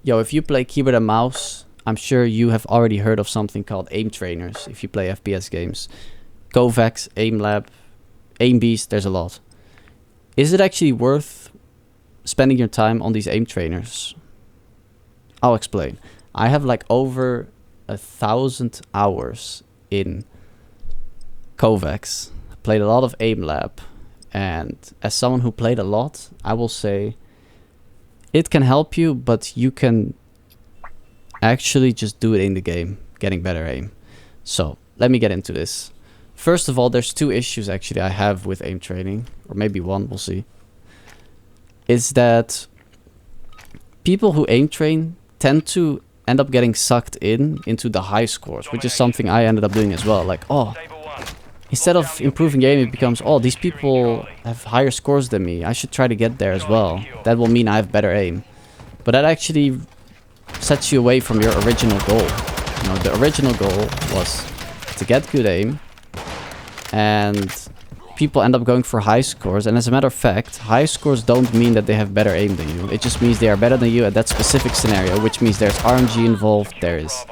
Yo, if you play keyboard and mouse, I'm sure you have already heard of something called aim trainers if you play FPS games. Kovacs, AimLab, AimBeast, there's a lot. Is it actually worth spending your time on these aim trainers? I'll explain. I have like over 1,000 hours in Kovacs. I played a lot of AimLab. And as someone who played a lot, I will say it can help you, but you can actually just do it in the game, getting better aim. So let me get into this. First of all, there's two issues actually I have with aim training, or maybe one, we'll see. Is that people who aim train tend to end up getting sucked into the high scores, which is something I ended up doing as well. Like, oh, instead of improving game, it becomes, oh, these people have higher scores than me. I should try to get there as well. That will mean I have better aim. But that actually sets you away from your original goal. You know, the original goal was to get good aim. And people end up going for high scores. And as a matter of fact, high scores don't mean that they have better aim than you. It just means they are better than you at that specific scenario, which means there's RNG involved, there is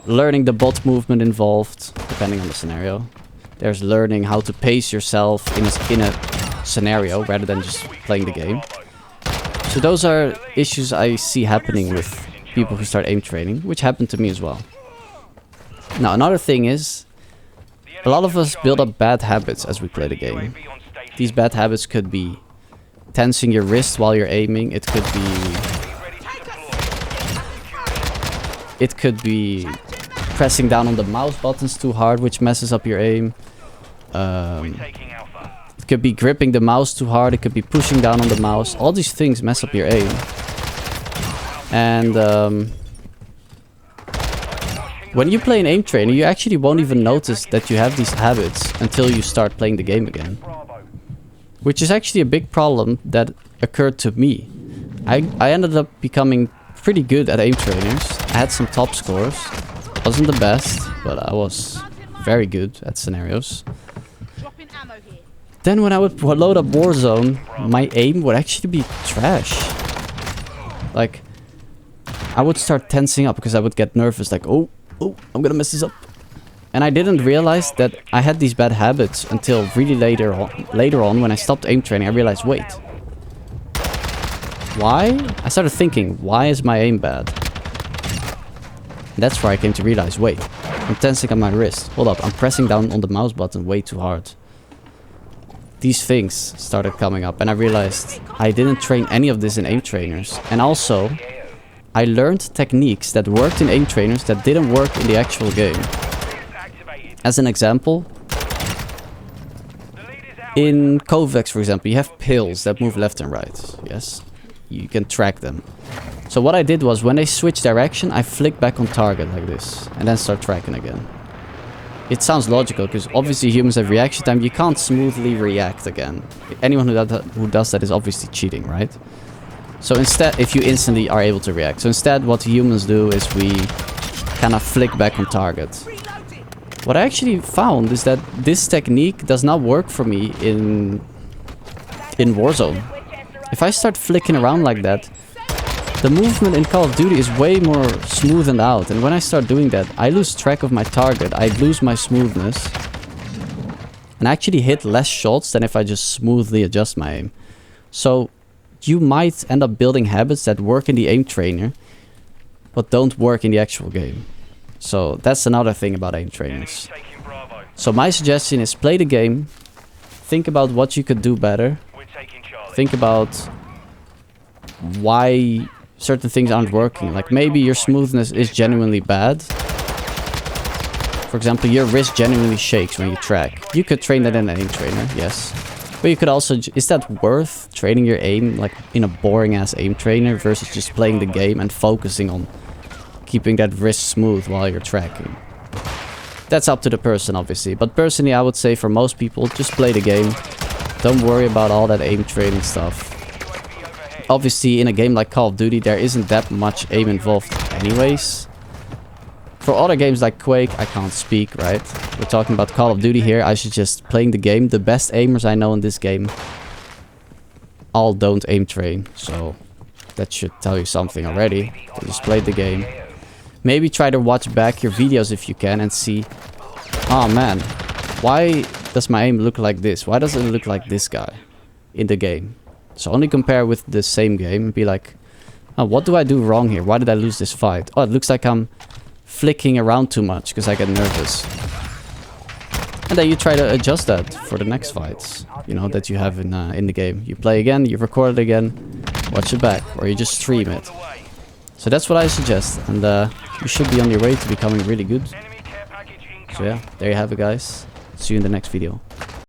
learning the bot movement involved, depending on the scenario. There's learning how to pace yourself in a scenario rather than just playing the game. So those are issues I see happening with people who start aim training, which happened to me as well. Now another thing is, a lot of us build up bad habits as we play the game. These bad habits could be tensing your wrist while you're aiming. It could be pressing down on the mouse buttons too hard, which messes up your aim. It could be gripping the mouse too hard. It could be pushing down on the mouse. All these things mess up your aim. And when you play an aim trainer, you actually won't even notice that you have these habits until you start playing the game again. Which is actually a big problem that occurred to me. I ended up becoming pretty good at aim trainers. I had some top scores. Wasn't the best, but I was very good at scenarios. Then when I would load up Warzone, my aim would actually be trash. Like, I would start tensing up because I would get nervous, like, oh, I'm gonna mess this up. And I didn't realize that I had these bad habits until really later on when I stopped aim training. I realized, wait, why? I started thinking, why is my aim bad? And that's where I came to realize, wait, I'm tensing up my wrist. Hold up, I'm pressing down on the mouse button way too hard. These things started coming up and I realized I didn't train any of this in aim trainers. And also, I learned techniques that worked in aim trainers that didn't work in the actual game. As an example, in Kovacs, for example, you have pills that move left and right. Yes, you can track them. So what I did was, when they switch direction, I flick back on target like this, and then start tracking again. It sounds logical, because obviously humans have reaction time. You can't smoothly react again. Anyone who does that is obviously cheating, right? So instead, if you instantly are able to react. So instead, what humans do is we kind of flick back on target. What I actually found is that this technique does not work for me in Warzone. If I start flicking around like that, the movement in Call of Duty is way more smoothened out. And when I start doing that, I lose track of my target. I lose my smoothness. And I actually hit less shots than if I just smoothly adjust my aim. So you might end up building habits that work in the aim trainer, but don't work in the actual game. So that's another thing about aim trainers. So my suggestion is play the game, think about what you could do better, think about why certain things aren't working. Like maybe your smoothness is genuinely bad. For example, your wrist genuinely shakes when you track. You could train that in an aim trainer, yes. But you could also, is that worth training your aim like in a boring ass aim trainer versus just playing the game and focusing on keeping that wrist smooth while you're tracking? That's up to the person, obviously. But personally, I would say for most people, just play the game. Don't worry about all that aim training stuff. Obviously, in a game like Call of Duty, there isn't that much aim involved anyways. For other games like Quake, I can't speak, right? We're talking about Call of Duty here. I should just playing the game. The best aimers I know in this game all don't aim train. So That should tell you something already. You just played the game. Maybe try to watch back your videos if you can and see, oh man, why does my aim look like this? Why doesn't it look like this guy in the game? So only compare with the same game and be like, oh, what do I do wrong here? Why did I lose this fight? Oh, it looks like I'm flicking around too much because I get nervous. And then you try to adjust that for the next fights, you know, that you have in the game. You play again, you record it again, watch it back, or you just stream it. So that's what I suggest, and you should be on your way to becoming really good. So yeah, there you have it, guys. See you in the next video.